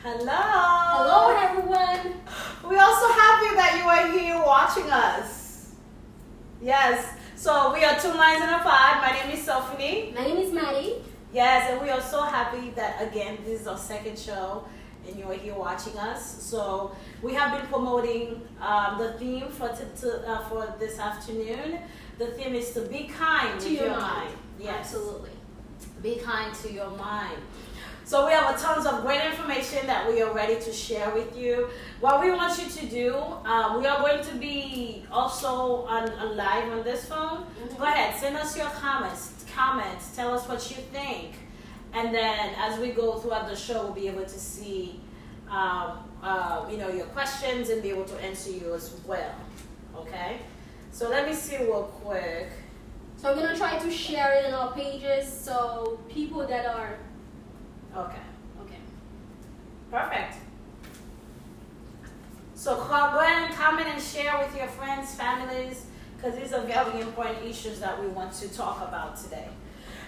Hello. Hello, everyone. We're also happy that you are here watching us. Yes. So we are Two Minds in a Pod. My name is Sophie. My name is Maddie. Yes, and we are so happy that again this is our second show and you are here watching us. So we have been promoting the theme for this afternoon. The theme is to be kind To with your your mind. mind. Yes. Absolutely. Be kind to your mind. So we have a tons of great information that we are ready to share with you. What we want you to do, we are going to be also on live on this phone. Mm-hmm. Go ahead, send us your comments. Tell us what you think. And then as we go throughout the show, we'll be able to see your questions and be able to answer you as well. Okay? So let me see real quick. So we're gonna try to share it in our pages so people that are Okay. okay. Perfect. So go ahead and comment and share with your friends, families, because these are very important issues that we want to talk about today.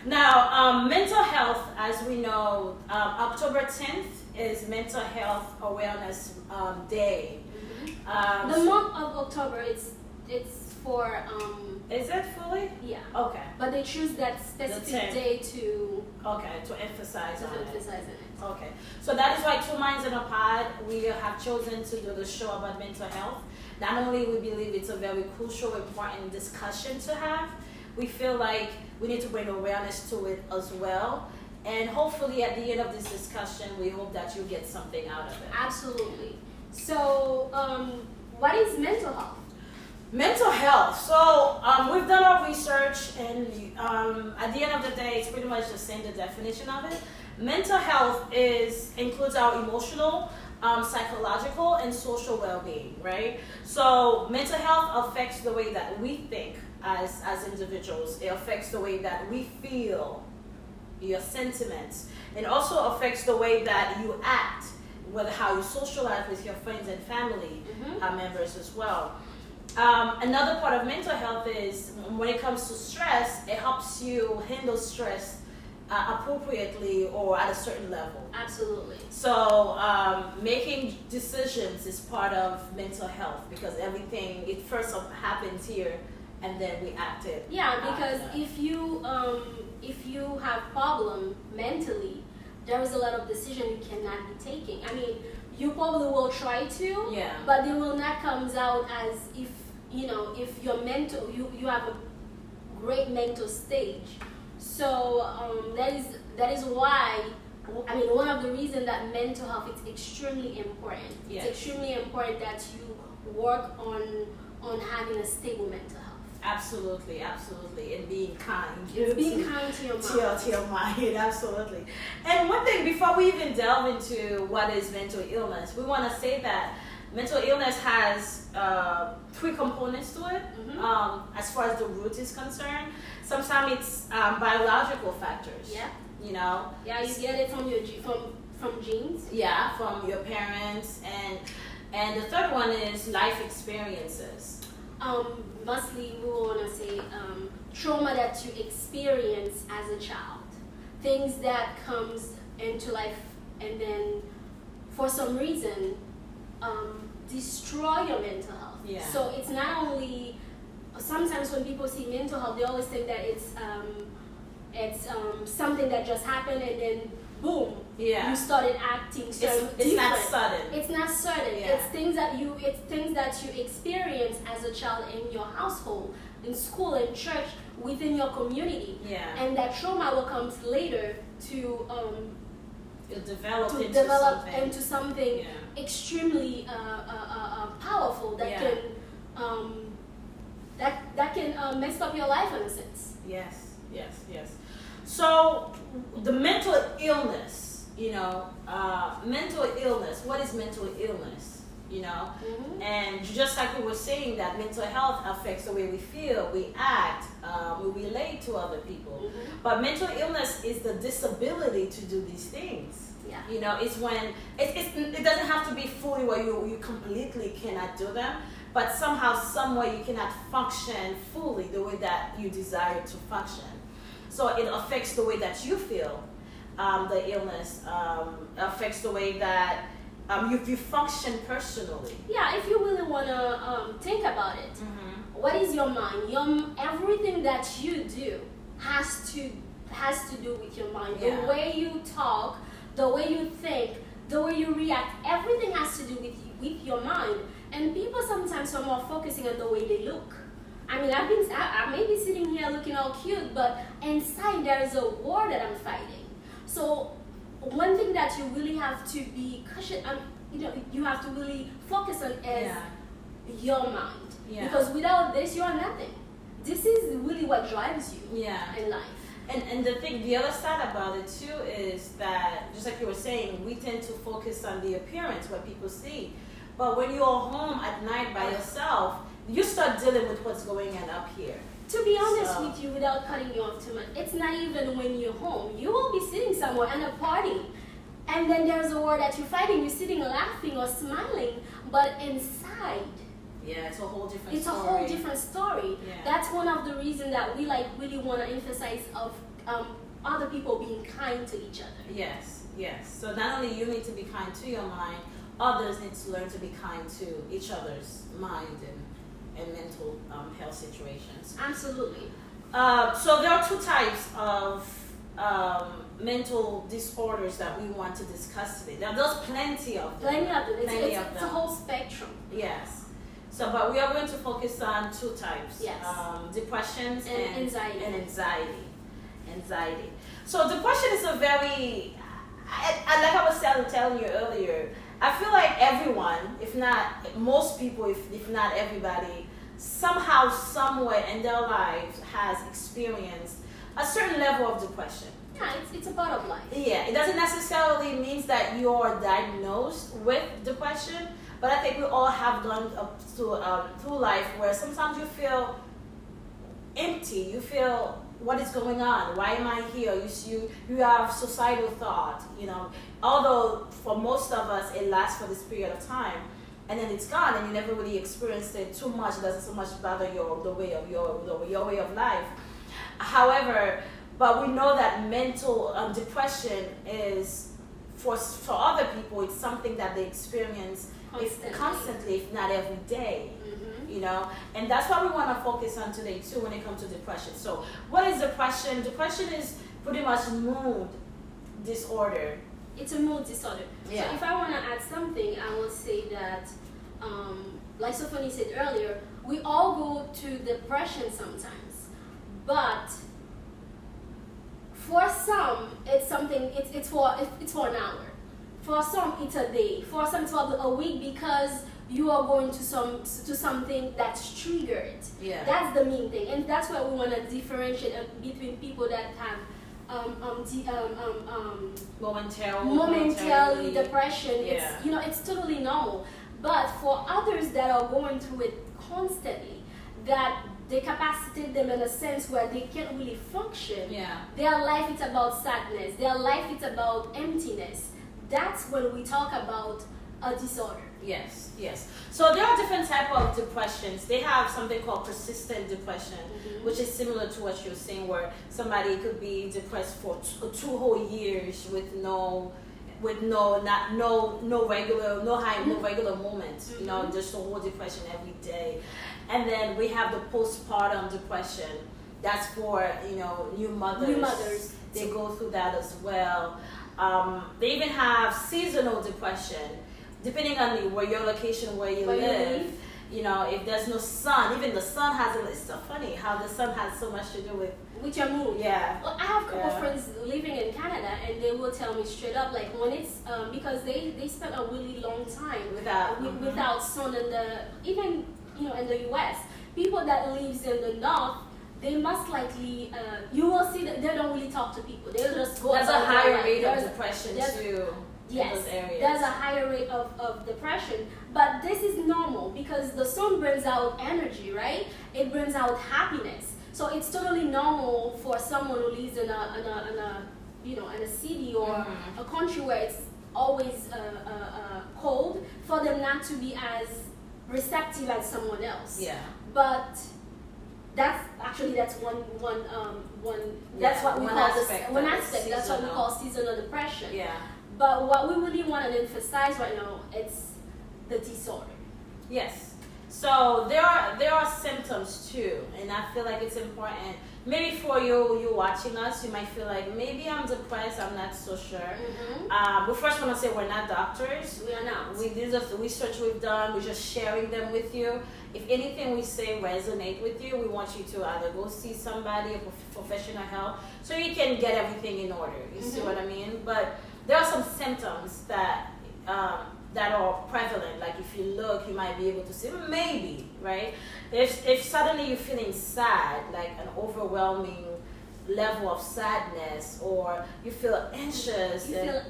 Now, mental health, as we know, October 10th is Mental Health Awareness Day. Mm-hmm. The month of October, it's for Is it fully? yeah. Okay. But they choose that specific 10th. day to Okay, to emphasize on it. emphasize on it. Okay, so that is why Two Minds in a Pod, we have chosen to do the show about mental health. Not only we believe it's a very crucial, important discussion to have, we feel like we need to bring awareness to it as well. And hopefully at the end of this discussion, we hope that you get something out of it. Absolutely. So, what is mental health? Mental health. So we've done our research, and at the end of the day, it's pretty much the same, the definition of it. Mental health includes our emotional, psychological, and social well-being, right? So mental health affects the way that we think as individuals. It affects the way that we feel, your sentiments. It also affects the way that you act, whether how you socialize with your friends and family members as well. Another part of mental health is when it comes to stress, it helps you handle stress appropriately or at a certain level. Absolutely. So making decisions is part of mental health because everything, it first happens here and then we act it. Yeah, because if you have problem mentally, there is a lot of decision you cannot be taking. I mean, you probably will try to, Yeah. but they will not comes out as if you're mental, you have a great mental stage. So that is why, I mean, one of the reasons that mental health is extremely important. Yes. It's extremely important that you work on having a stable mental health. Absolutely, absolutely, and being kind. Being kind to your mind. To your mind, absolutely. And one thing, before we even delve into what is mental illness, we want to say that mental illness has three components to it. Mm-hmm. As far as the root is concerned, sometimes it's biological factors. Yeah. You know. Yeah, you get it from your from genes. Yeah, from your parents, and the third one is life experiences. Mostly we want to say trauma that you experience as a child, things that comes into life and then for some reason destroy your mental health. Yeah. So it's not only, sometimes when people see mental health, they always think that it's something that just happened and then boom, Yeah. you started acting It's different. not sudden. It's not sudden. Yeah. It's things that you experience as a child in your household, in school, in church, within your community. Yeah. And that trauma will come later to It'll develop into develop something. into something Yeah. extremely powerful that Yeah. can that can mess up your life in a sense. Yes, yes, yes. So the mental illness, mental illness. What is mental illness? Mm-hmm. And just like we were saying, that mental health affects the way we feel, we act, we relate to other people. Mm-hmm. But mental illness is the disability to do these things. Yeah. It's when it doesn't have to be fully where you completely cannot do them, but somehow, somewhere you cannot function fully the way that you desire to function. So it affects the way that you feel. The illness affects the way that you function personally. Yeah, if you really want to think about it, what is your mind? Everything that you do has to do with your mind. Yeah. The way you talk, the way you think, the way you react, everything has to do with your mind. And people sometimes are more focusing on the way they look. I mean, I may be sitting here looking all cute, but inside there is a war that I'm fighting. So one thing that you really have to be cautious, you have to really focus on is your mind. Yeah. Because without this, you are nothing. This is really what drives you in life. And the other side about it too is that, just like you were saying, we tend to focus on the appearance, what people see. But when you're home at night by yourself, you start dealing with what's going on up here. To be honest with you, without cutting you off too much, it's not even when you're home. You will be sitting somewhere at a party, and then there's a war that you're fighting. You're sitting laughing or smiling, but inside, it's a whole different story. It's a whole different story. Yeah. That's one of the reasons that we really want to emphasize of other people being kind to each other. Yes. So not only you need to be kind to your mind, others need to learn to be kind to each other's mind and mental health situations. Absolutely. So there are two types of mental disorders that we want to discuss today. There's plenty of them. It's a whole spectrum. Yes. So, but we are going to focus on two types. Yes. Depression and anxiety. Anxiety. So depression is a very, like I was telling you earlier, I feel like everyone, if not most people, if not everybody, somehow, somewhere in their lives has experienced a certain level of depression. Yeah, it's a part of life. Yeah, it doesn't necessarily mean that you're diagnosed with depression, but I think we all have gone up to through life where sometimes you feel empty. You feel, what is going on? Why am I here? You have suicidal thought. Although for most of us it lasts for this period of time, and then it's gone, and you never really experienced it too much. It doesn't so much bother the way of your way of life. However, but we know that mental depression is for other people. It's something that they experience constantly, if not every day. And that's what we want to focus on today too when it comes to depression. So what is depression? Depression is pretty much mood disorder. It's a mood disorder. Yeah. So if I want to add something, I will say that like Sophanie said earlier, we all go to depression sometimes, but for some it's something, it's for an hour. For some it's a day. For some it's for a week, because you are going to something that's triggered. Yeah. That's the main thing, and that's why we want to differentiate between people that have momentarily depression. Yeah. It's totally normal. But for others that are going through it constantly, that they capacitate them in a sense where they can't really function. Yeah. Their life is about sadness. Their life is about emptiness. That's when we talk about a disorder. Yes. So there are different types of depressions. They have something called persistent depression, which is similar to what you're saying, where somebody could be depressed for 2 whole years with no regular moments. Just a whole depression every day. And then we have the postpartum depression. That's for new mothers. They go through that as well. They even have seasonal depression, depending on your location where you live. If there's no sun, even the sun it's so funny how the sun has so much to do with your mood. Yeah. Well, I have a couple friends living in Canada, and they will tell me straight up, like, when it's because they spent a really long time without sun in in the US. People that lives in the north, they most likely, you will see that they don't really talk to people. They'll just go. There's a higher rate of depression too. Yes, in those areas. There's a higher rate of depression, but this is normal because the sun brings out energy, right? It brings out happiness. So it's totally normal for someone who lives in a city or a country where it's always cold, for them not to be as receptive as someone else. Yeah. But that's one that's what we call aspect. That's what we call seasonal depression. Yeah. But what we really want to emphasize right now, it's the disorder. Yes. So there are symptoms too, and I feel like it's important. Maybe for you watching us, you might feel like maybe I'm depressed. I'm not so sure. We first want to say we're not doctors. We are not. These are the research we've done. We're just sharing them with you. If anything we say resonate with you, we want you to either go see somebody, a professional help, so you can get everything in order. You see what I mean? But there are some symptoms that are prevalent. Like if you look, you might be able to see maybe, right? If suddenly you're feeling sad, like an overwhelming level of sadness, or you feel anxious, you feel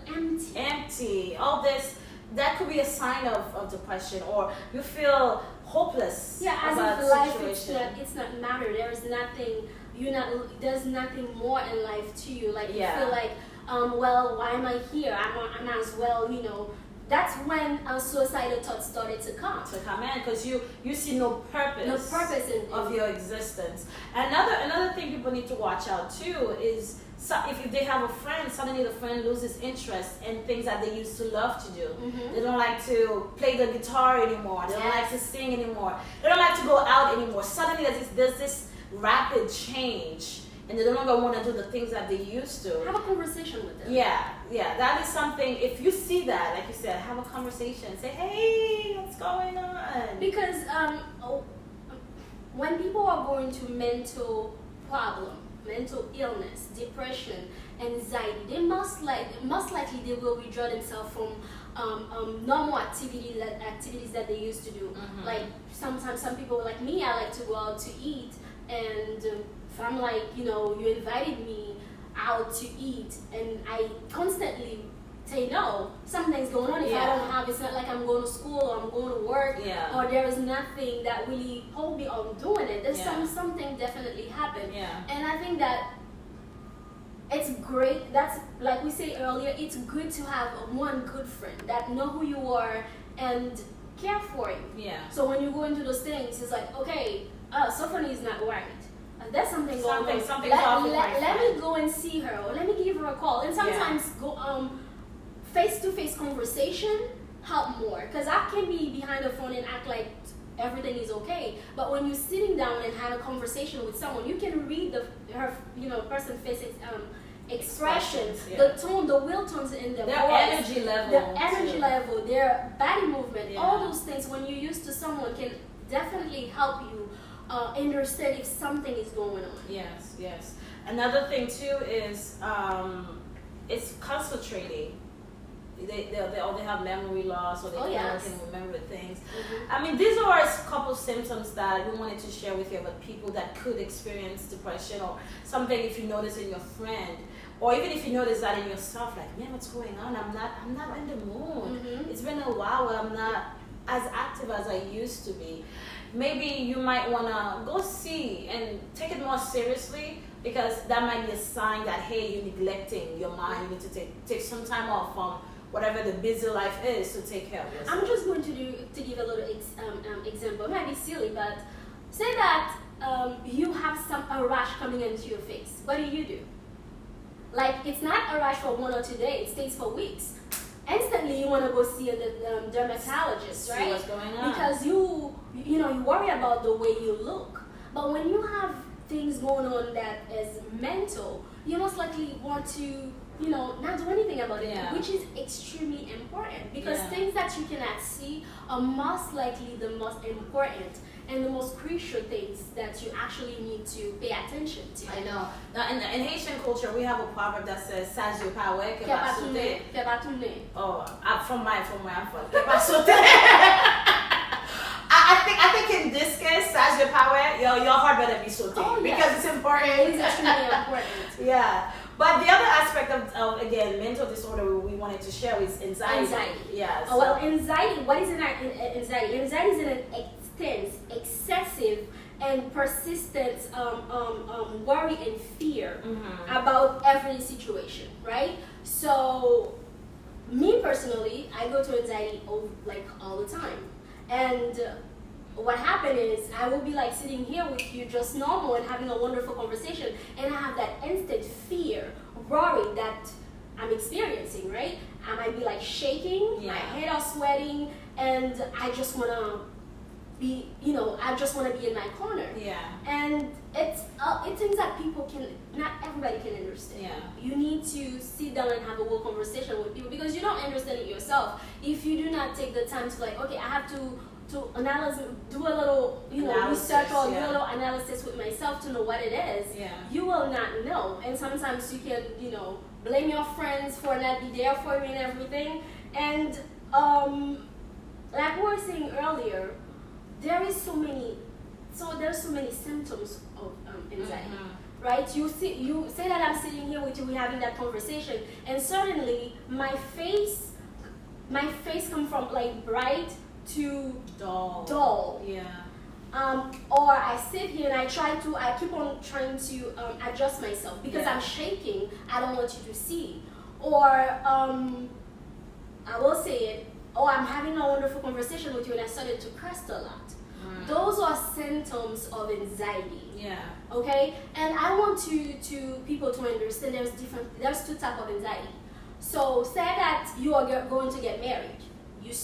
empty, all this, that could be a sign of depression, or you feel hopeless. Yeah, as about if life situation. it's not matter. There's nothing more in life to you. Like you feel like, well, why am I here? I might as well, That's when suicidal thoughts started to come. In, because you see no purpose of your existence. Another thing people need to watch out too is, so if they have a friend, suddenly the friend loses interest in things that they used to love to do. They don't like to play the guitar anymore. They don't like to sing anymore. They don't like to go out anymore. Suddenly there's this rapid change, and they no longer want to do the things that they used to. Have a conversation with them. Yeah, that is something. If you see that, like you said, have a conversation. Say, hey, what's going on? Because when people are going to mental illness, depression, anxiety, they most likely they will withdraw themselves from normal activities that they used to do. Like sometimes some people like me, I like to go out to eat, and if I'm like, you invited me out to eat, and I constantly say no, something's going on. If I don't have, it's not like I'm going to school or I'm going to work, or there is nothing that really hold me on doing it. There's something definitely happened. And I think that it's great. That's like we said earlier, it's good to have one good friend that know who you are and care for you. So when you go into those things, it's like, okay, Sophanie is not right. There's something going on. Let me go and see her, or let me give her a call. And sometimes go face-to-face conversation help more, because I can be behind the phone and act like everything is okay, but when you're sitting down and have a conversation with someone, you can read her person's face expressions, the tone, the will tones in their voice, energy level, their body movement, all those things. When you're used to someone, can definitely help you understand if something is going on. Yes. Another thing too is it's concentrating. They have memory loss, or they can remember things. I mean, these are a couple symptoms that we wanted to share with you about people that could experience depression, or something if you notice in your friend, or even if you notice that in yourself, like, man, what's going on? I'm not in the mood. It's been a while where I'm not as active as I used to be. Maybe you might want to go see and take it more seriously, because that might be a sign that, hey, you're neglecting your mind. You need to take some time off from whatever the busy life is to take care of yourself. I'm just going to give a little example. It might be silly, but say that you have a rash coming into your face. What do? Like, it's not a rash for 1 or 2 days. It stays for weeks. Instantly, you want to go see a dermatologist, right? See what's going on. Because you worry about the way you look. But when you have things going on that is mental, you most likely want to not do anything about it, which is extremely important, because things that you cannot see are most likely the most important and the most crucial things that you actually need to pay attention to. I know. Now, in Haitian culture, we have a proverb that says, "Sage yo pa we, ke pa sote." Oh, from where I'm from. Ke pa sote. I think in this case, sage yo pa we, your heart better be sote, because it's important. It is extremely important. But the other aspect of again, mental disorder we wanted to share is anxiety. Well, anxiety, what is anxiety? Anxiety is an intense, excessive, and persistent worry and fear about every situation, right? So, me personally, I go to anxiety all the time. And what happened is, I will be like sitting here with you just normal and having a wonderful conversation, and I have that instant fear, worry that I'm experiencing, right? I might be like shaking, my head are sweating, and I just wanna be, I just wanna be in my corner. Yeah. And it's things that not everybody can understand. Yeah. You need to sit down and have a whole conversation with people because you don't understand it yourself. If you do not take the time to like, okay, I have to analyze, do a little, research or do a little analysis with myself to know what it is, you will not know. And sometimes you can, blame your friends for not be there for you and everything. And like we were saying earlier, there's so many symptoms of anxiety, right? You say that I'm sitting here with you, we're having that conversation, and suddenly my face comes from like bright to dull. Yeah. Or I sit here and I keep on trying to adjust myself because I'm shaking. I don't want you to see. Or I will say it. Oh, I'm having a wonderful conversation with you and I started to curse a lot. Those are symptoms of anxiety. Yeah. Okay? And I want people to understand there's two types of anxiety. So say that you are going to get married. You're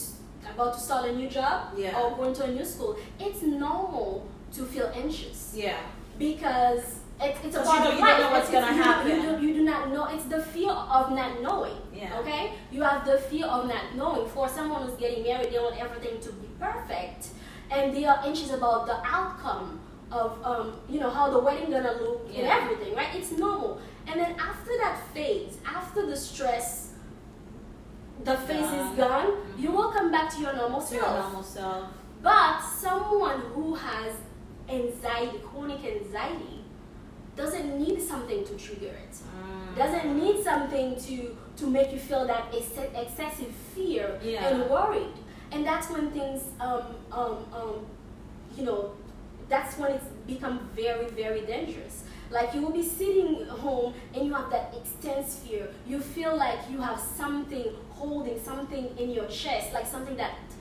about to start a new job or going to a new school. It's normal to feel anxious. Yeah. Because it's a part of life. You don't know what's going to happen. You do not know. It's the fear of not knowing. Yeah. Okay? You have the fear of not knowing. For someone who's getting married, they want everything to be perfect. And they are anxious about the outcome of, how the wedding gonna look and everything, right? It's normal. And then after that phase, after the stress, the phase is gone, you will come back to your normal self. But someone who has anxiety, chronic anxiety, doesn't need something to trigger it. Doesn't need something to make you feel that excessive fear and worried. And that's when things, that's when it's become very, very dangerous. Like you will be sitting home and you have that intense fear. You feel like you have something holding something in your chest, like something that's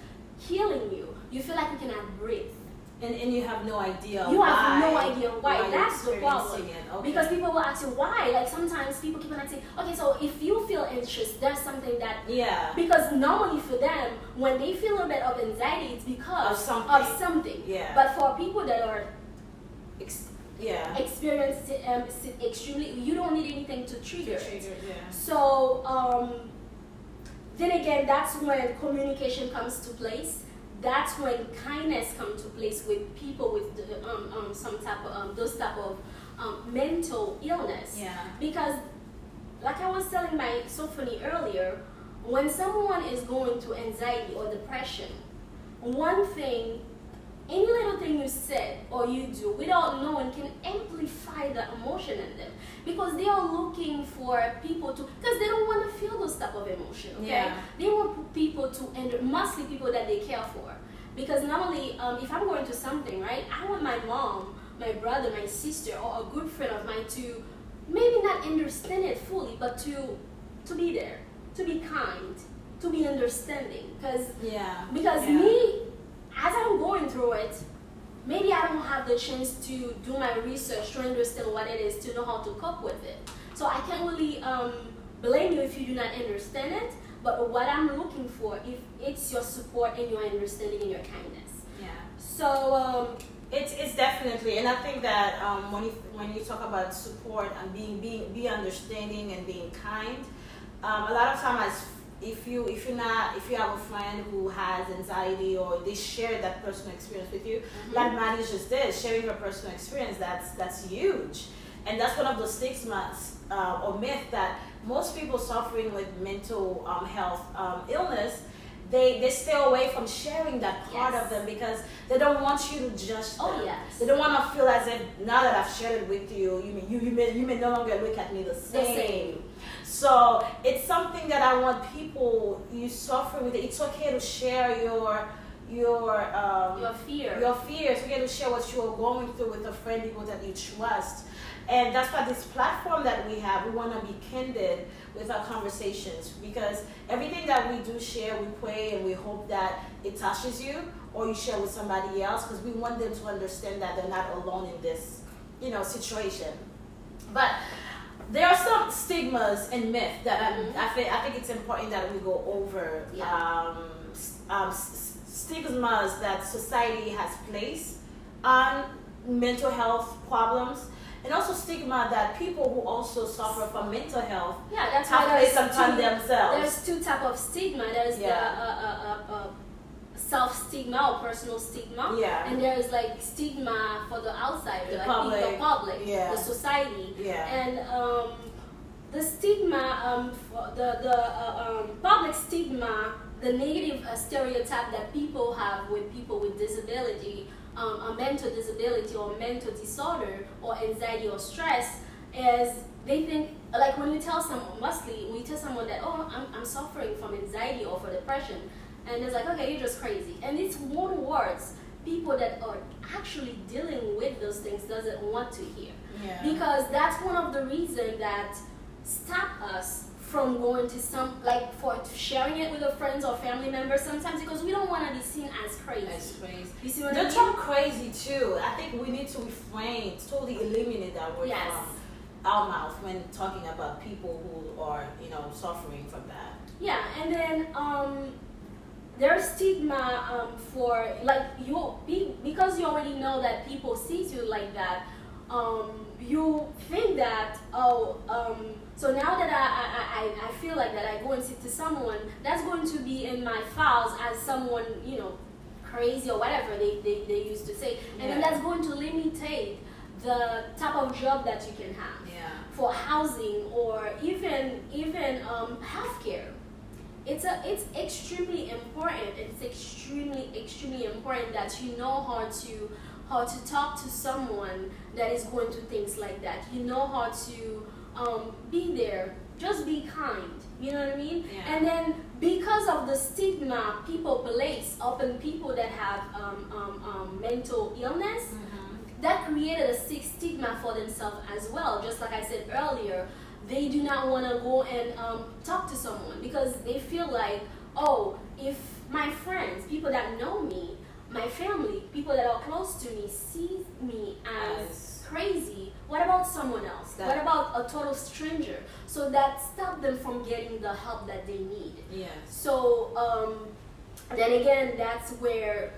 killing you. You feel like you cannot breathe. And you have no idea you why. You have no idea why. That's the problem. Okay. Because people will ask you why. Like sometimes people keep on asking, okay, so if you feel anxious, there's something that... Yeah. Because normally for them, when they feel a bit of anxiety, it's because of something. Yeah. But for people that are experienced extremely, you don't need anything to trigger it. Yeah. So, then again, that's when communication comes to place. That's when kindness comes to place with people with some type of those type of mental illness. Yeah. Because, like I was telling my Sophony earlier, when someone is going through anxiety or depression, one thing, any little thing you said or you do without knowing can amplify the emotion in them, because they are looking for people to, because they don't want to feel those type of emotion. Okay, they want people to, mostly people that they care for. Because normally, if I'm going to something, right, I want my mom, my brother, my sister, or a good friend of mine to maybe not understand it fully, but to be there, to be kind, to be understanding. Because me, as I'm going through it, maybe I don't have the chance to do my research to understand what it is, to know how to cope with it. So I can't really blame you if you do not understand it. But what I'm looking for, if it's your support and your understanding and your kindness. Yeah. So it's definitely, and I think that when you talk about support and being understanding and being kind, a lot of times if you have a friend who has anxiety or they share that personal experience with you, like Maddie just did, sharing her personal experience, that's huge. And that's one of the stigmas or myth that most people suffering with mental health illness, they stay away from sharing that part of them because they don't want you to judge them. They don't want to feel as if now that I've shared it with you, you may no longer look at me the same. So it's something that I want people, you suffer with it, it's okay to share your fear. It's okay to share what you are going through with a friend, people that you trust. And that's why this platform that we have, we want to be candid with our conversations, because everything that we do share, we pray and we hope that it touches you or you share with somebody else, because we want them to understand that they're not alone in this, situation. But there are some stigmas and myths that Mhm. I think it's important that we go over. Yeah. Stigmas that society has placed on mental health problems, and also stigma that people who also suffer from mental health Yeah, that's have why placed upon themselves. there's two type of stigma. There's Yeah. the self-stigma or personal stigma, Yeah. and there's like stigma for the outsider, The like public. the public, Yeah. the society, Yeah. and the stigma, for the public stigma, the negative stereotype that people have with people with disability, a mental disability or mental disorder or anxiety or stress, is they think, like when you tell someone, mostly when you tell someone that, oh, I'm suffering from anxiety or for depression, and it's like, okay, you're just crazy. And it's one words people that are actually dealing with those things doesn't want to hear. Yeah. Because that's one of the reasons that stop us from going to some, like for sharing it with our friends or family members sometimes, because we don't want to be seen as crazy. That's crazy. You see what I The mean? term crazy too. I think we need to refrain, totally eliminate that word Yes. from our mouth when talking about people who are, suffering from that. Yeah, and then there's stigma for like because you already know that people see you like that. You think that so now that I feel like that I go and sit to someone that's going to be in my files as someone crazy or whatever they used to say, and then Yeah. that's going to limitate the type of job that you can have Yeah. for housing or even healthcare. It's extremely important. It's extremely important that you know how to talk to someone that is going through things like that. You know how to be there. Just be kind. You know what I mean? Yeah. And then because of the stigma people place upon people that have mental illness, that created a stigma for themselves as well. Just like I said earlier, they do not want to go and talk to someone because they feel like, oh, if my friends, people that know me, my family, people that are close to me, see me as Yes. crazy, what about someone else? What about a total stranger? So that stops them from getting the help that they need. Yes. So then again, that's where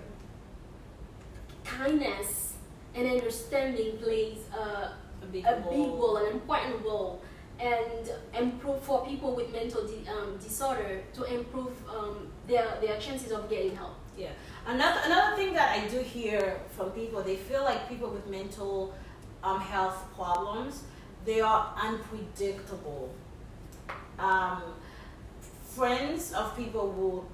kindness and understanding plays a big role, an important role, and improve for people with mental disorder to improve their chances of getting help. Yeah. Another thing that I do hear from people, they feel like people with mental health problems, they are unpredictable. Friends of people who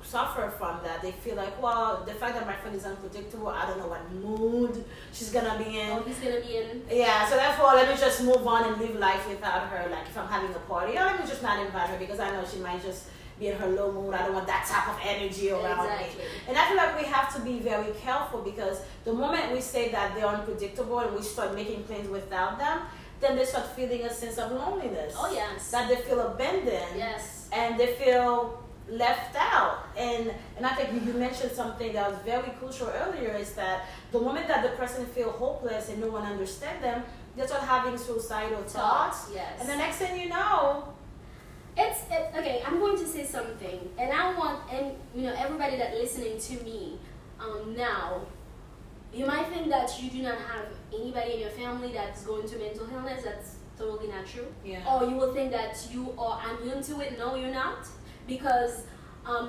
suffer from that, they feel like, well, the fact that my friend is unpredictable, I don't know what mood she's gonna be in. Oh, he's gonna be in. Yeah, so therefore, let me just move on and live life without her. Like if I'm having a party, let me just not invite her because I know she might just be in her low mood. I don't want that type of energy around Exactly. me. And I feel like we have to be very careful because the moment we say that they're unpredictable and we start making plans without them, then they start feeling a sense of loneliness. Oh yes. That they feel abandoned. Yes. And they feel left out. And I think you mentioned something that was very crucial earlier, is that the moment that the person feel hopeless and no one understands them, they start having suicidal thoughts. Yes. And the next thing you know, It's okay. I'm going to say something, and I want everybody that listening to me now. You might think that you do not have anybody in your family that's going to mental illness. That's totally not true. Yeah. Or you will think that you are immune to it. No, you're not, because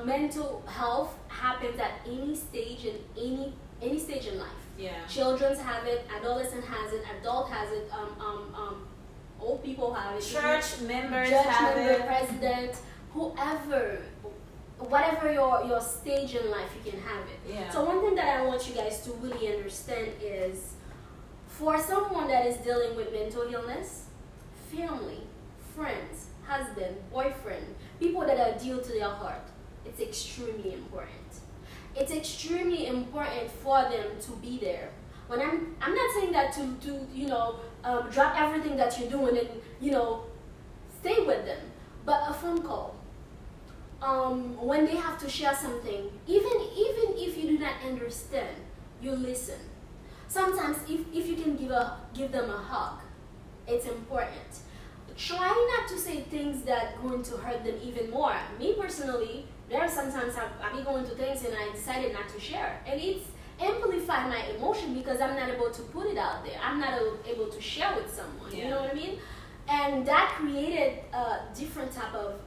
mental health happens at any stage in any stage in life. yeah. Children have it, adolescent has it, adult has it, old people have it. Church members Judge have member, it. president, whoever, whatever your stage in life, you can have it. Yeah. So one thing that I want you guys to really understand is, for someone that is dealing with mental illness, family, friends, husband, boyfriend, people that are dear to their heart, it's extremely important. It's extremely important for them to be there. When I'm not saying that to drop everything that you're doing and stay with them, but a phone call. When they have to share something, even if you do not understand, you listen. Sometimes if you can give them a hug, it's important. try not to say things that going to hurt them even more. Me personally, there are sometimes I be going to things and I decided not to share, and it's amplify my emotion because I'm not able to put it out there. I'm not able to share with someone. Yeah. You know what I mean? And that created a different type of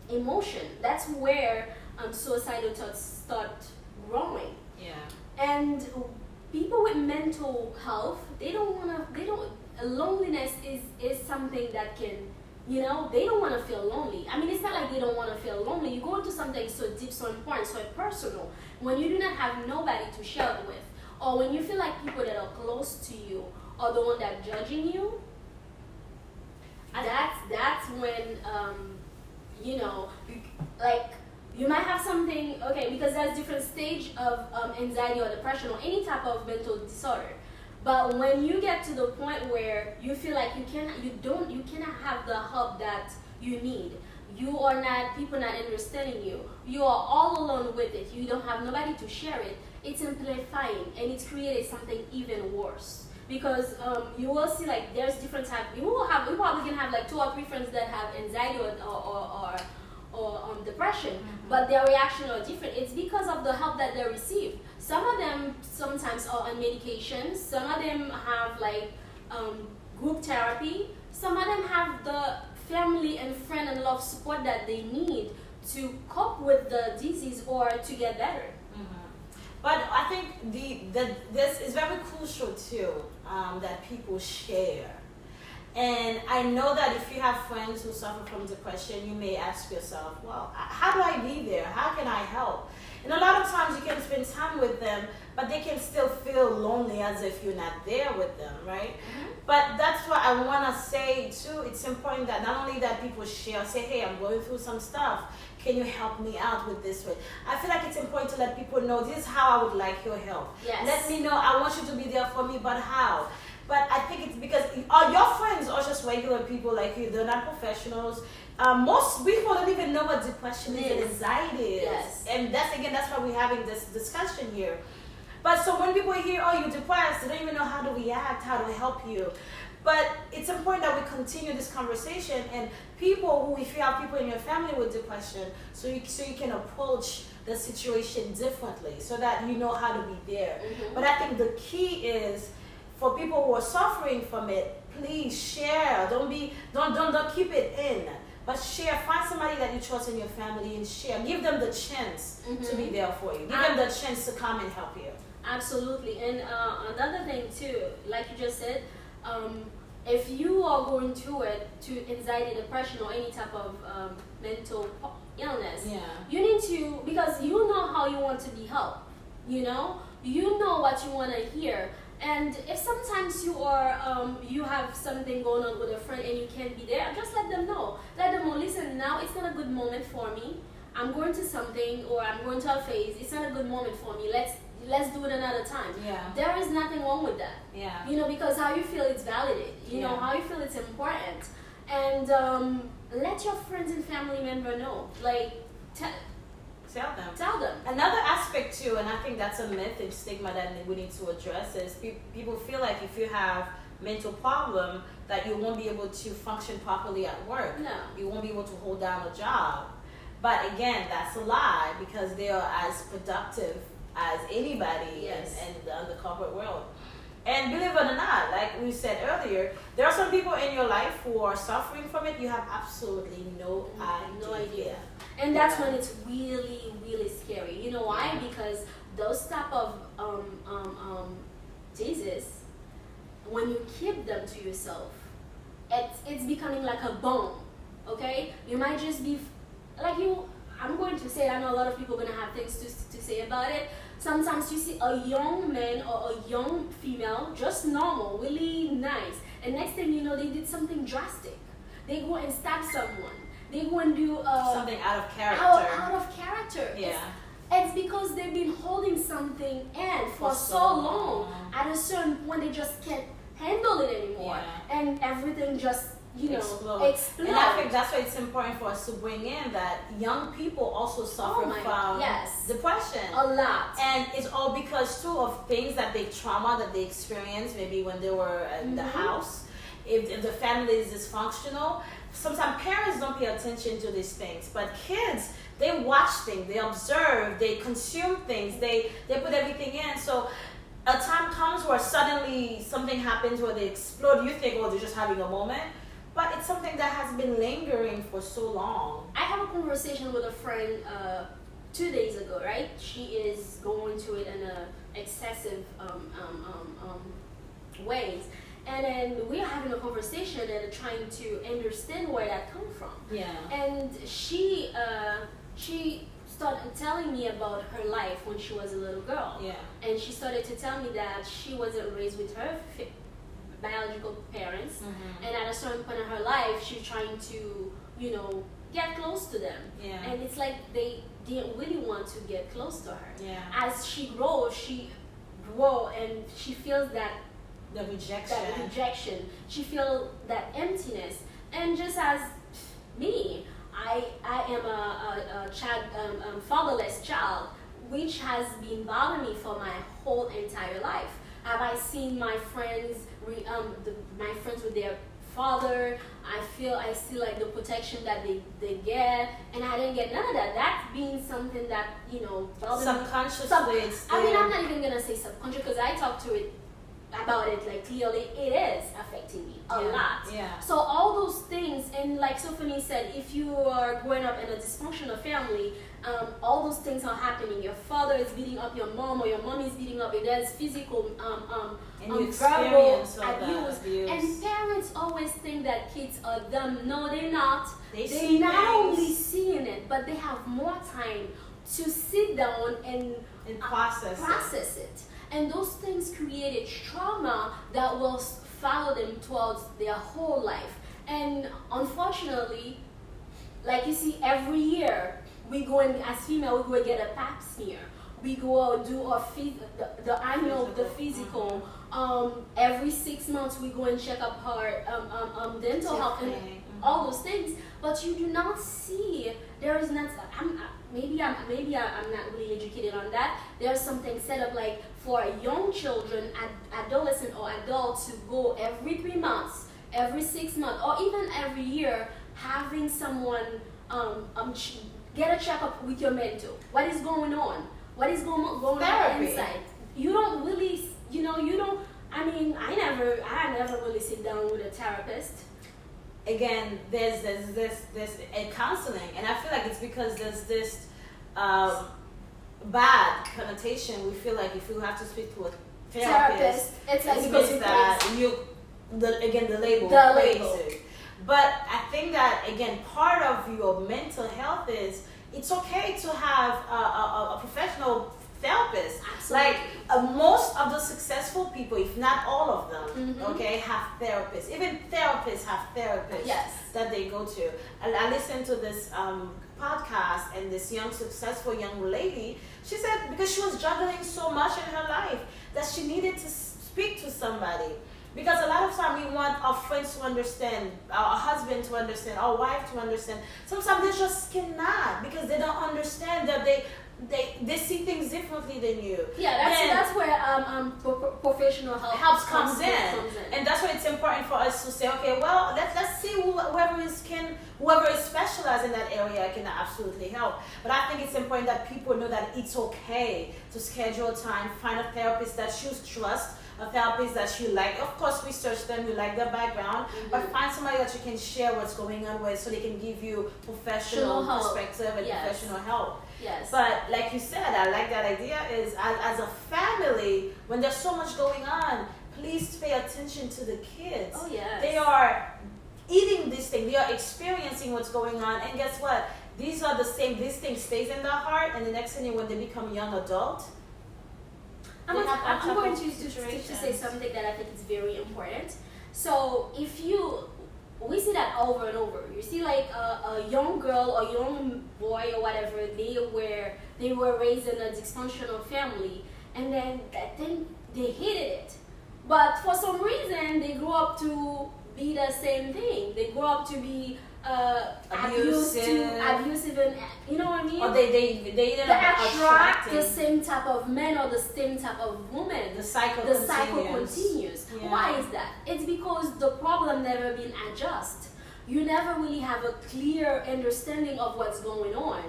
emotion. That's where suicidal thoughts start growing. Yeah. And people with mental health, loneliness is something that can, they don't want to feel lonely. I mean, it's not like they don't want to feel lonely. You go into something so deep, so important, so personal, when you do not have nobody to share it with, or when you feel like people that are close to you are the one that are judging you, that's when, like, you might have something, okay, because there's different stage of anxiety or depression or any type of mental disorder. But when you get to the point where you feel like you cannot have the help that you need, people not understanding you, you are all alone with it, you don't have nobody to share it, it's amplifying and it's created something even worse. Because you will see, like, there's different types. We probably can have like 2 or 3 friends that have anxiety or depression, but their reaction are different. It's because of the help that they receive. Some of them sometimes are on medications. Some of them have like group therapy. Some of them have the family and friend and love support that they need to cope with the disease or to get better. But I think this is very crucial too, that people share. And I know that if you have friends who suffer from depression, you may ask yourself, well, how do I be there? How can I help? And a lot of times you can spend time with them, but they can still feel lonely as if you're not there with them, right? But that's what I want to say too. It's important that not only that people share, say, hey, I'm going through some stuff. Can you help me out with this way? I feel like it's important to let people know this is how I would like your help. Yes. Let me know I want you to be there for me, but how? But I think it's because your friends are just regular people like you. They're not professionals. Most people don't even know what depression is and anxiety is. Yes. And that's why we're having this discussion here. But so when people hear, oh, you're depressed, they don't even know how to react, how to help you. But it's important that we continue this conversation, and if you have people in your family with depression, so you can approach the situation differently, so that you know how to be there. But I think the key is for people who are suffering from it, please share. Don't keep it in, but share. Find somebody that you trust in your family and share. Give them the chance to be there for you. Give them the chance to come and help you. Absolutely. And another thing too, like you just said, if you are going through it, to anxiety, depression, or any type of mental illness, you need to, because you know how you want to be helped, you know what you want to hear. And if sometimes you have something going on with a friend and you can't be there, just let them know. Let them know, listen, now it's not a good moment for me. I'm going to something, or I'm going to a phase. It's not a good moment for me. Let's do it another time. There is nothing wrong with that. Because how you feel, it's validated. You know how you feel, it's important. And let your friends and family member know. Like, tell them. Another aspect too, and I think that's a myth and stigma that we need to address, is people feel like if you have mental problem that you won't be able to function properly at work. No. You won't be able to hold down a job. But again, that's a lie, because they are as productive as anybody in the corporate world. And believe it or not, like we said earlier, there are some people in your life who are suffering from it. You have absolutely no idea. And that's when it's really, really scary. You know why? Because those type of diseases, when you keep them to yourself, it's becoming like a bomb. Okay? You might just be like I'm going to say, I know a lot of people are going to have things to say about it. Sometimes you see a young man or a young female, just normal, really nice, and next thing you know, they did something drastic. They go and stab someone. They go and do something out of character. Out of character. Yeah. It's because they've been holding something in for so long. At a certain point, they just can't handle it anymore, and everything just explode. And I think that's why it's important for us to bring in that young people also suffer from depression. A lot. And it's all because too of things that trauma that they experienced maybe when they were in the house. if the family is dysfunctional. Sometimes parents don't pay attention to these things, but kids, they watch things, they observe, they consume things, they put everything in. So a time comes where suddenly something happens where they explode. You think, oh, they're just having a moment, but it's something that has been lingering for so long. I have a conversation with a friend 2 days ago, right? She is going through it in a excessive ways. And then we're having a conversation and trying to understand where that comes from. Yeah. And she started telling me about her life when she was a little girl. Yeah. And she started to tell me that she wasn't raised with her biological parents. Mm-hmm. And at a certain point in her life, she's trying to, get close to them. Yeah. And it's like they didn't really want to get close to her. Yeah. As she grows and she feels that rejection. She feels that emptiness. And just as me, I am a child, fatherless child, which has been bothering me for my whole entire life. Have I seen my friends, my friends with their father? I see like the protection that they get, and I didn't get none of that. That's been something that bothers me. Subconsciously, I'm not even gonna say subconscious because I talk to it about it like clearly. It is affecting me a lot. Yeah. So all those things, and like Sophanie said, if you are growing up in a dysfunctional family, all those things are happening. Your father is beating up your mom, or your mom is beating up. There's physical, verbal abuse. And parents always think that kids are dumb. No, they're not. They're not only seeing it, but they have more time to sit down and process it. And those things created trauma that will follow them towards their whole life. And unfortunately, like you see, every year we go and as female we go and get a pap smear. We go and do our the annual physical. Every 6 months we go and check up our dental health and all those things. But you do not see, there is not. Maybe I'm not really educated on that. There's something set up like for young children, adolescent or adults to go every 3 months, every 6 months, or even every year, having someone get a checkup with your mental. What is going on? What is going on inside? You don't really, you don't. I mean, I never really sit down with a therapist. Again, there's a counseling, and I feel like it's because there's this bad connotation. We feel like if you have to speak to a therapist, it's like because that the label. But I think that again, part of your mental health is it's okay to have a professional therapist. Absolutely. Like most of the successful people, if not all of them, okay, have therapists. Even therapists have therapists that they go to. And I listened to this podcast, and this successful young lady, she said because she was juggling so much in her life that she needed to speak to somebody. Because a lot of time we want our friends to understand, our husband to understand, our wife to understand. Sometimes they just cannot because they don't understand that they see things differently than you. Yeah, that's where professional help comes in. And that's why it's important for us to say, okay, well, let's see whoever is specialized in that area can absolutely help. But I think it's important that people know that it's okay to schedule time, find a therapist that you trust, a therapist that you like. Of course, research them, you like their background, but find somebody that you can share what's going on with so they can give you professional perspective and professional help. Yes. But like you said, I like that idea is as a family, when there's so much going on, please pay attention to the kids. Oh, yes. They are eating this thing. They are experiencing what's going on. And guess what? These thing stays in their heart, and the next thing when they become young adult, I'm going to say something that I think is very important. So we see that over and over. You see like a young girl or young boy or whatever, they were raised in a dysfunctional family, and then they hated it. But for some reason, they grew up to be the same thing. They grew up to be Abusive. abusive, and you know what I mean. Or they They end up attract the attracting. same type of men or the same type of woman. The cycle The continues. cycle continues. Yeah. Why is that? It's because the problem never been adjusted. You never really have a clear understanding of what's going on.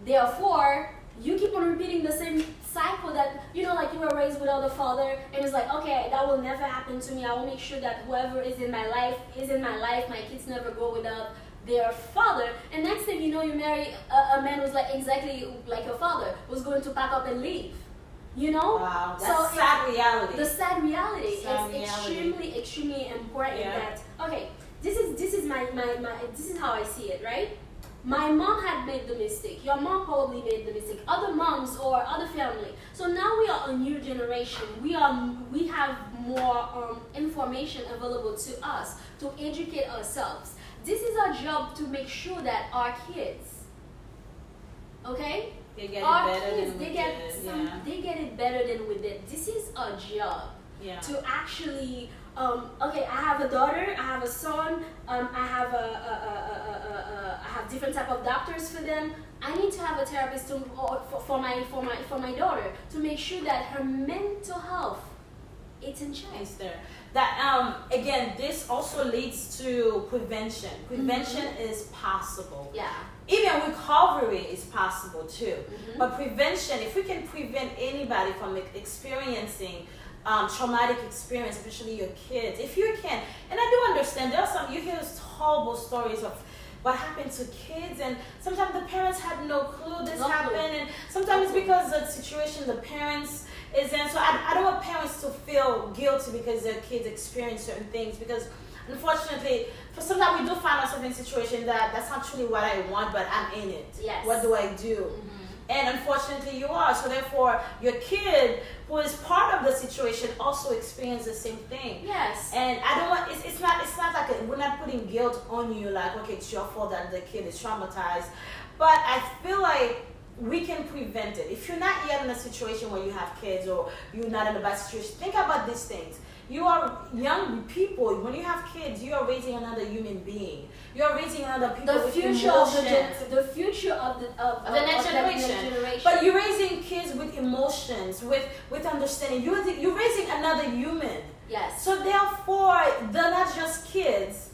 Therefore, you keep on repeating the same cycle that, you know, like you were raised without a father, and it's like, okay, that will never happen to me. I will make sure that whoever is in my life is in my life. My kids never go without their father. And next thing you know, you marry a man who's like exactly like your father, who's going to pack up and leave. You know? Wow, So that's sad reality. The sad reality. Sad It's reality. extremely important Yeah. that, okay, this is my this is how I see it, right? My mom had made the mistake. Your mom probably made the mistake. Other moms or other family. So now we are a new generation. We have more information available to us to educate ourselves. This is our job to make sure that our kids, okay, They get it our better kids, than we they get did. some, Yeah. they get it better than we did. This is our job Yeah. to actually okay, I have a daughter, I have a son, I have I have different type of doctors for them. I need to have a therapist for my daughter to make sure that her mental health it's in check. Is there that again, this also leads to prevention. Prevention is possible. Yeah. Even recovery is possible too. Mhm. But prevention, if we can prevent anybody from experiencing traumatic experience, especially your kids, if you can, and I do understand there are some, you hear horrible stories of what happened to kids, and sometimes the parents had no clue this No clue. happened, and sometimes it's because of the situation the parents is in. So I don't want parents to feel guilty because their kids experience certain things, because unfortunately, for sometimes we do find ourselves in a situation that's not truly what I want, but I'm in it. Yes. What do I do? And unfortunately, you are. So therefore, your kid, who is part of the situation, also experiences the same thing. Yes. And I don't want. It's not like we're not putting guilt on you. Like, okay, it's your fault that the kid is traumatized. But I feel like we can prevent it. If you're not yet in a situation where you have kids or you're not in a bad situation, think about these things. You are young people. When you have kids, you are raising another human being. You are raising other people The with future of emotions. the future of The next generation. But you're raising kids with emotions, with understanding. You're raising another human. yes. So therefore, they're not just kids.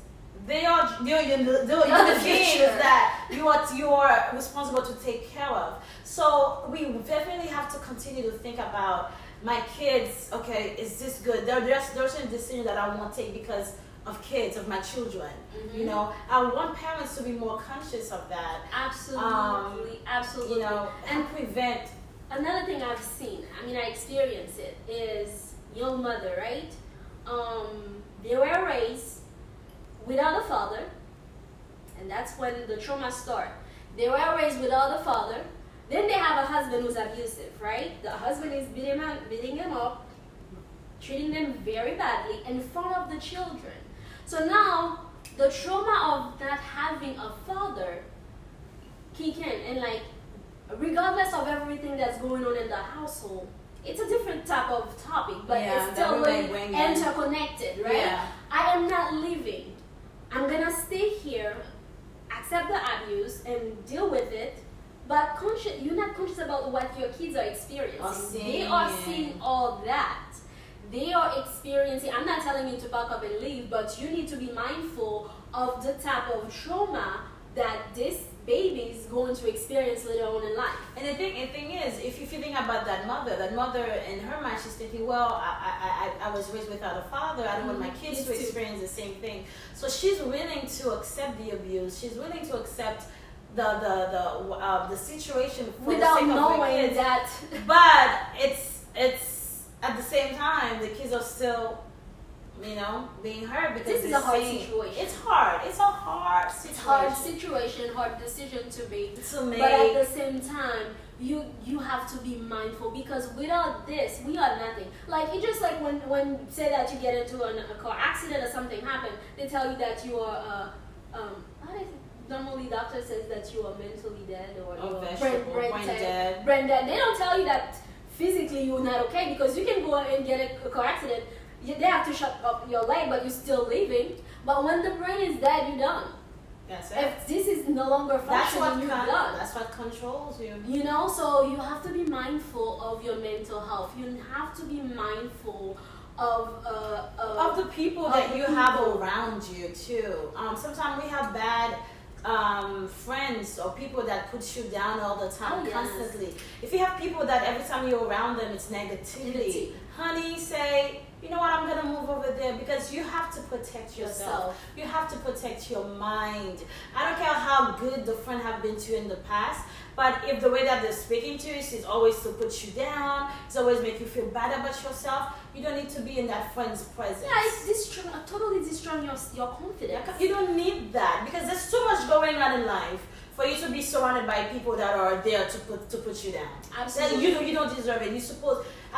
They're the beings future. that you are responsible to take care of. So we definitely have to continue to think about my kids. Okay, is this good? There's certain decisions that I won't take because of kids, of my children. Mhm. You know, I want parents to be more conscious of that. Absolutely, absolutely. You know, and prevent. Another thing I've seen, I mean, I experienced it, is young mother, right? They were raised without a father, and that's when the trauma start. They were raised without a father. Then they have a husband who's abusive, right? The husband is beating them up, treating them very badly in front of the children. So now the trauma of not having a father kick in, and like regardless of everything that's going on in the household, it's a different type of topic, but Yeah, it's still that we may really bring in. interconnected, right? Yeah. I am not leaving. I'm gonna stay here, accept the abuse, and deal with it. But you're not conscious about what your kids are experiencing. They are seeing all that. They are experiencing. I'm not telling you to pack up and leave, but you need to be mindful of the type of trauma that this baby is going to experience later on in life. And the thing is, if you think about that mother in her mind, she's thinking, well, I was raised without a father. I don't want my kids to experience the same thing. So she's willing to accept the abuse. She's willing to accept the situation for Without the sake of her knowing kids. that. But it's at the same time, the kids are still, you know, being hurt because This is they're a hard seeing- situation. It's hard. It's a hard situation. It's hard situation, hard decision to make. to make. But at the same time, you have to be mindful, because without this, we are nothing. Like, it's just like when say that you get into a car accident or something happened, they tell you that you are normally doctor says that you are mentally dead or you are brain dead. They don't tell you that physically you're not okay, because you can go and get a car accident. They have to shut up your leg, but you're still living. But when the brain is dead, you're done. That's it. If this is no longer functioning in your blood. That's what controls you. You know, so you have to be mindful of your mental health. You have to be mindful of the people that you have around you too. Sometimes we have bad friends or people that put you down all the time, constantly. If you have people that every time you're around them it's negativity, honey, say, you know what, I'm gonna move over there, because you have to protect yourself. You have to protect your mind. I don't care how good the friend have been to you in the past, but if the way that they're speaking to you is always to put you down, it's always make you feel bad about yourself, you don't need to be in that friend's presence. Yeah, it's totally destroying your confidence. You don't need that, because there's so much going on in life for you to be surrounded by people that are there to put you down. Absolutely. You don't deserve it.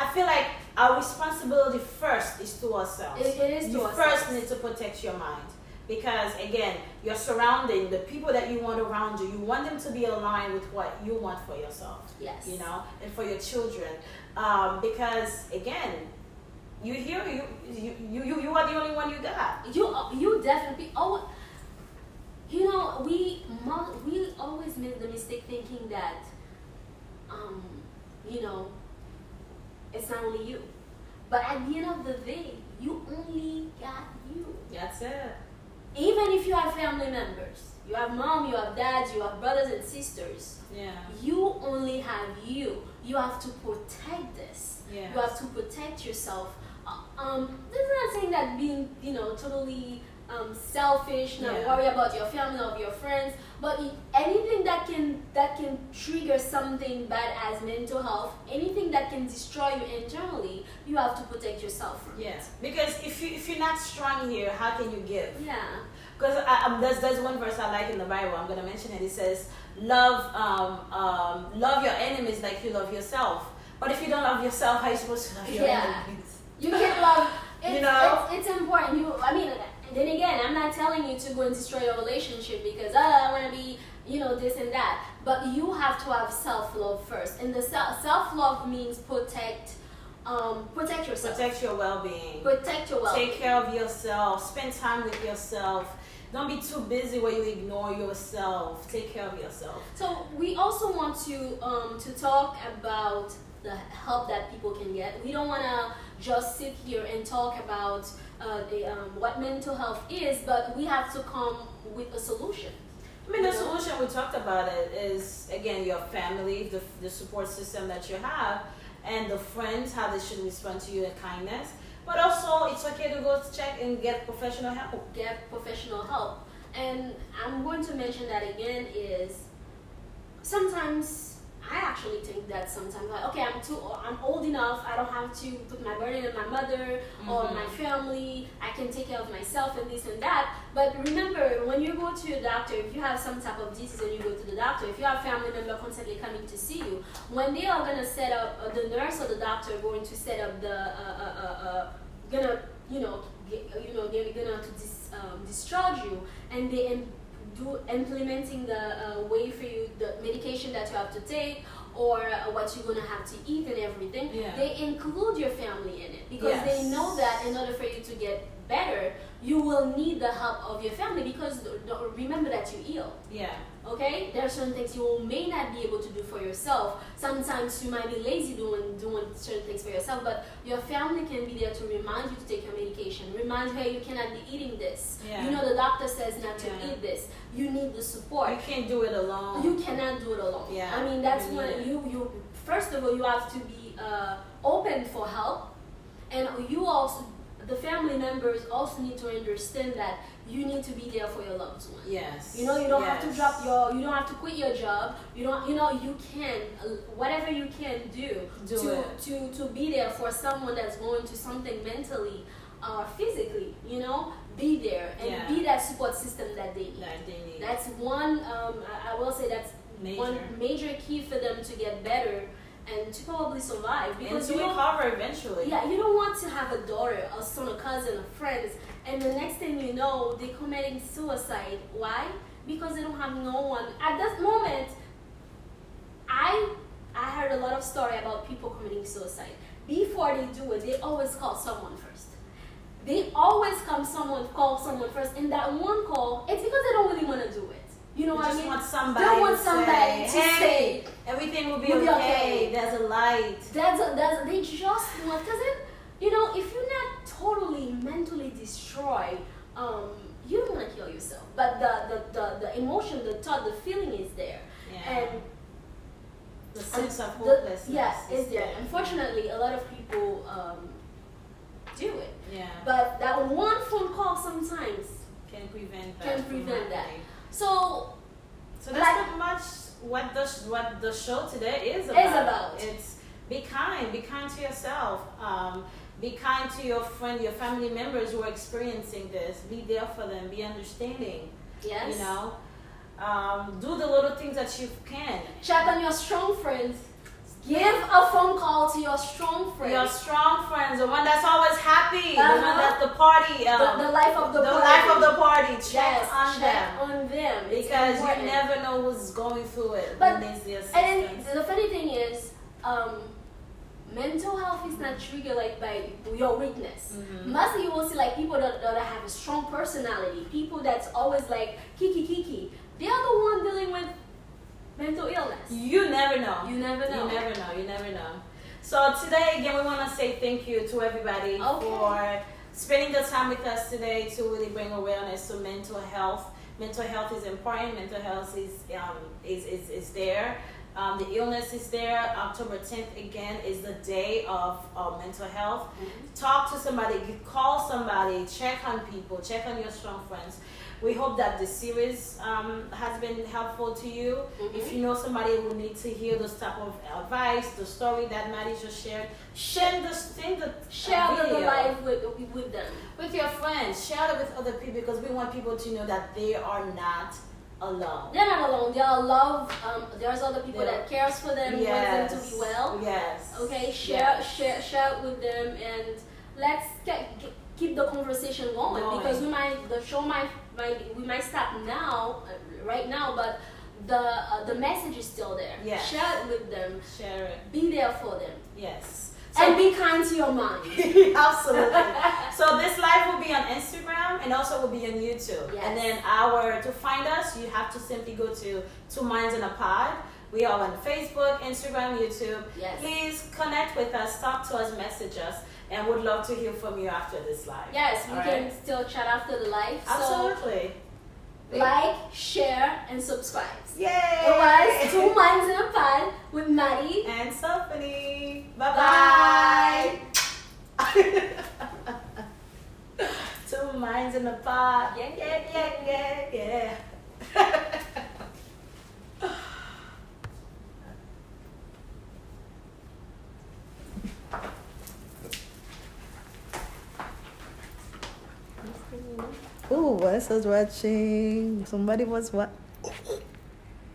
I feel like our responsibility first is to ourselves. It is to ourselves. You first need to protect your mind. Because again, you're surrounding the people that you want around you. You want them to be aligned with what you want for yourself. Yes. You know, and for your children. Because again, you are the only one you got. You definitely. Oh, you know, we always make the mistake thinking that, you know, it's not only you, but at the end of the day, you only got you. That's it. Even if you have family members, you have mom, you have dads, you have brothers and sisters. Yeah. You only have you. You have to protect this. Yeah. You have to protect yourself. This is not saying that being, you know, totally selfish, not worry about your family or your friends, but anything that can trigger something bad as mental health, anything that can destroy you internally, you have to protect yourself from it. Because if you're not strong here, how can you give? Yeah. Because there's one verse I like in the Bible. I'm gonna mention it. It says, "Love your enemies like you love yourself." But if you don't love yourself, how are you supposed to love your enemies? You can't love. You know, it's important. Then again, I'm not telling you to go and destroy your relationship because I want to be, you know, this and that. But you have to have self-love first, and the self-love means protect yourself. Protect your well-being. Protect your well-being. Take care of yourself. Spend time with yourself. Don't be too busy where you ignore yourself. Take care of yourself. So we also want to talk about the help that people can get. We don't want to just sit here and talk about what mental health is, but we have to come with a solution. I mean, the solution, we talked about it, is again your family, the support system that you have, and the friends, how they should respond to you in kindness. But also, it's okay to go check and get professional help. Get professional help. And I'm going to mention that again is sometimes I actually think that sometimes, like, okay, I'm old enough, I don't have to put my burden on my mother or my family, I can take care of myself and this and that. But remember, when you go to a doctor, if you have some type of disease and you go to the doctor, if you have family member constantly coming to see you, when they are going to set up, the nurse or the doctor are going to set up the, they're gonna discharge you, and they implementing the way for you, the medication that you have to take or what you're gonna have to eat and everything. They include your family in it because they know that in order for you to get better, you will need the help of your family, because remember that you're ill. Okay, there are certain things you may not be able to do for yourself. Sometimes you might be lazy doing certain things for yourself, but your family can be there to remind you to take your medication, remind you, hey, you cannot be eating this. You know, the doctor says not to eat this. You need the support. You can't do it alone. You cannot do it alone. I mean, that's when you first of all, you have to be open for help, and you also, the family members also need to understand that you need to be there for your loved one. You know, you don't have to you don't have to quit your job. You can, whatever you can do to be there for someone that's going to something mentally or physically, you know, be there and be that support system that they need. That's one, I will say that's one major key for them to get better and to probably survive, because and to recover eventually. You don't want to have a daughter, a son, a cousin, a friend, and the next thing you know, they're committing suicide. Why? Because they don't have no one. At that moment, I heard a lot of story about people committing suicide. Before they do it, they always call someone first. they always call someone first, and that one call, it's because they don't really want to do it. You know You what I just mean? want somebody, They want to somebody to say, say, hey, everything will be will be okay. okay. There's a light. They just want, because then, you know, if you're not totally mentally destroyed, you don't want to kill yourself. But the emotion, the thought, the feeling is there. Yeah. And the sense of hopelessness. yes, is is there. Unfortunately, a lot of people do it. Yeah. But that one phone call sometimes Can prevent that. can from prevent that. happening. So So that's like- pretty much what the show today is about. It's be kind to yourself. Be kind to your friend, your family members who are experiencing this. Be there for them. Be understanding. yes, You know, do the little things that you can. check on your strong friends. Give a phone call to your strong friends. Your strong friends, the one that's always happy, the one Uh-huh. that's the party, the life of the party. life of the party. Check Yes, on check them. on them. It's Because you important. never know who's going through it But- when there's the And assistance. the funny thing is, mental health is not triggered like by your weakness. Mhm. Mostly you will see like people that have a strong personality, people that's always like kiki. They are the one dealing with mental illness. You never know. You never know. You never know. So today again we want to say thank you to everybody Okay. for spending the time with us today to really bring awareness to mental health. Mental health is important. Mental health is there. The illness is there. October 10th again is the day of mental health. Talk to somebody, call somebody, check on people, check on your strong friends. We hope that this series has been helpful to you. If you know somebody who needs to hear this type of advice, the story that Maddie just shared, share the Share the video life with them. with your friends. Share it with other people because we want people to know that they are not alone. They're not alone. They are loved. There's other people Yeah. that cares for them, wants them to be well. Yes. Okay, share Yes. share it with them, and let's keep the conversation going, because the show might we might stop now, right now, but the message is still there. Yes. Share it with them. Share it. Be there for them, Yes. and be kind to your mind. Absolutely. So this live will be on Instagram and also will be on YouTube. Yes. And then to find us, you have to simply go to Two Minds in a Pod. We are on Facebook, Instagram, YouTube. Yes. Please connect with us, talk to us, message us, and would love to hear from you after this live. Yes, we All can right? still chat after the live. Absolutely. So like, share, and subscribe. Yay! It was 2 Minds in a Pod with Maddie and Stephanie. Bye-bye. Two Minds in a Pod. Yeah. Ooh, I was watching. Somebody was what?